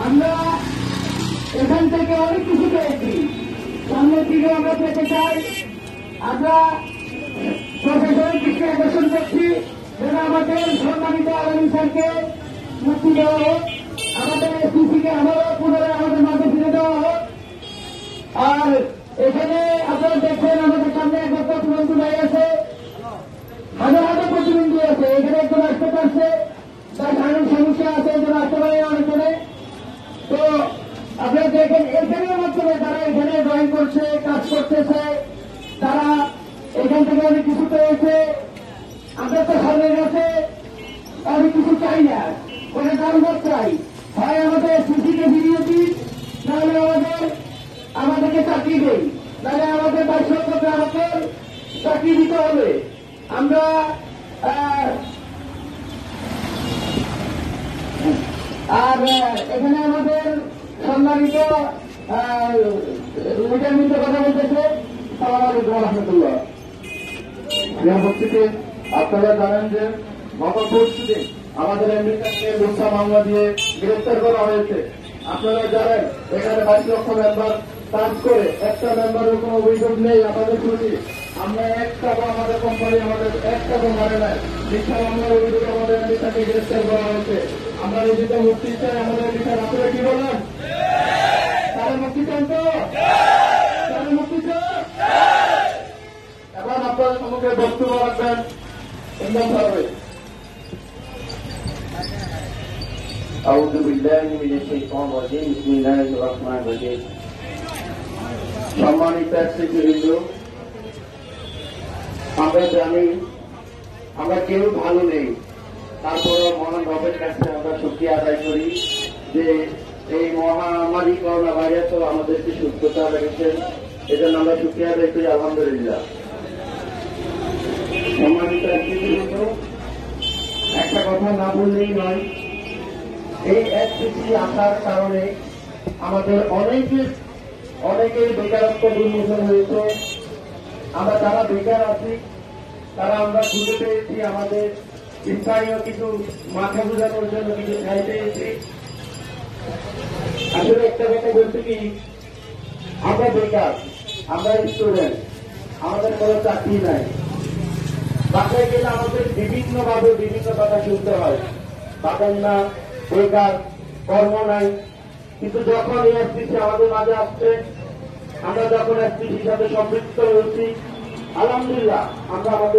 আমরা এখান থেকে অনেক কিছু পেয়েছি, সামনের দিকে আমরা পেতে চাই। আমরা প্রশাসনের দৃষ্টি আকর্ষণ করছি যেন আমাদের সম্মানিত আলমী স্যারকে মুক্তি দেওয়া হোক, আমাদের এসপিসিকে আবারও পুনরায় আমাদের মাঝে ফিরে দেওয়া হোক। আর এখানে আপনারা দেখছেন আমাদের সামনে একবার প্রতিবন্ধী ভাই আছে, হাজার হাজার প্রতিবন্ধী আছে। এখানে একজন আসতে পারছে, তার শারীরিক সমস্যা আছে, একজন আসতে পারে অনেকজনে। তো আপনারা দেখেন এখানের মাধ্যমে তারা এখানে ড্রয়িং করছে, কাজ করতেছে, তারা এখান থেকে অনেক কিছু পেয়েছে। আমরা তো সরকারের কাছে অনেক কিছু চাই না, কোনো কারণ চাই, হয় আমাদের সিসিকে ভিডিও দিন, নাহলে আমাদেরকে চাকরি দেই, নাহলে আমাদের 22 লক্ষ গ্রাহকের চাকরি দিতে হবে। আমরা আর এখানে আমাদের সম্মানিত লিডার মিত্র কথা বলতেছে। সালাম আলাইকুম রহমতুল্লাহ। উপস্থিতি, আপনারা জানেন যে গত পরশুদিন আমাদের এমডিকে মিথ্যা মামলা দিয়ে গ্রেফতার করা হয়েছে। আপনারা জানেন এখানে 22 লক্ষ মেম্বার কাজ করে একটা মেম্বারের কোনো অভিযোগ নেই। আপনাদের ছুটি আমরা একটা বা আমাদের কোম্পানি আমাদের একটা তো মানে নাই। মিথ্যা মামলার অভিযোগ আমাদের এমডিকে গ্রেফতার করা হয়েছে। আমরা নিজেকে মুক্তি চাই, আমাদের এমডিকে আপনারা কি বলেন? তারা মুক্তি চান তো? তারা মুক্তি চান? এখন আপনাদের সম্মুখে বক্তব্য রাখবেন ইমরান সাহেব। أعوذ بالله من الشيطان الرجيم بسم الله الرحمن الرحيم সম্মানিত নেতৃবৃন্দ, আমরা জানি আমরা কেউ ভালো নেই, তারপরে মহান রবের কাছে আমরা শুকরিয়া আদায় করি যে এই মহামারী করোনা ভাইরাসও আমাদেরকে সুস্থতা রেখেছেন, এজন্য আমরা শুকরিয়া আদায় করি আলহামদুলিল্লাহ। সম্মানিত নেতৃবৃন্দ, একটা কথা না বললেই নয়, এই এসপিসি আসার কারণে আমাদের অনেকেই বেকারত্ব উন্মোচন হয়েছে। আমরা যারা বেকার আছি তারা আমরা খুঁজে পেয়েছি, আমাদের স্থানীয় কিছু মাথা বোঝানোর জন্য কিছু ঠাই পেয়েছি। আসলে একটা কথা বলতে কি, আমরা বেকার, আমরা স্টুডেন্ট, আমাদের কোনো চাকরি নাই। বাসায় গেলে আমাদের বিভিন্নভাবে বিভিন্ন কথা শুনতে হয়, পাবেন না, বেকার, কর্ম নাই। কিন্তু যখন এই এসপিসি আমাদের মাঝে আসছে, আমরা যখন এসপিসির সাথে সম্পৃক্ত হয়েছি, আলহামদুলিল্লাহ আমরা আমাদের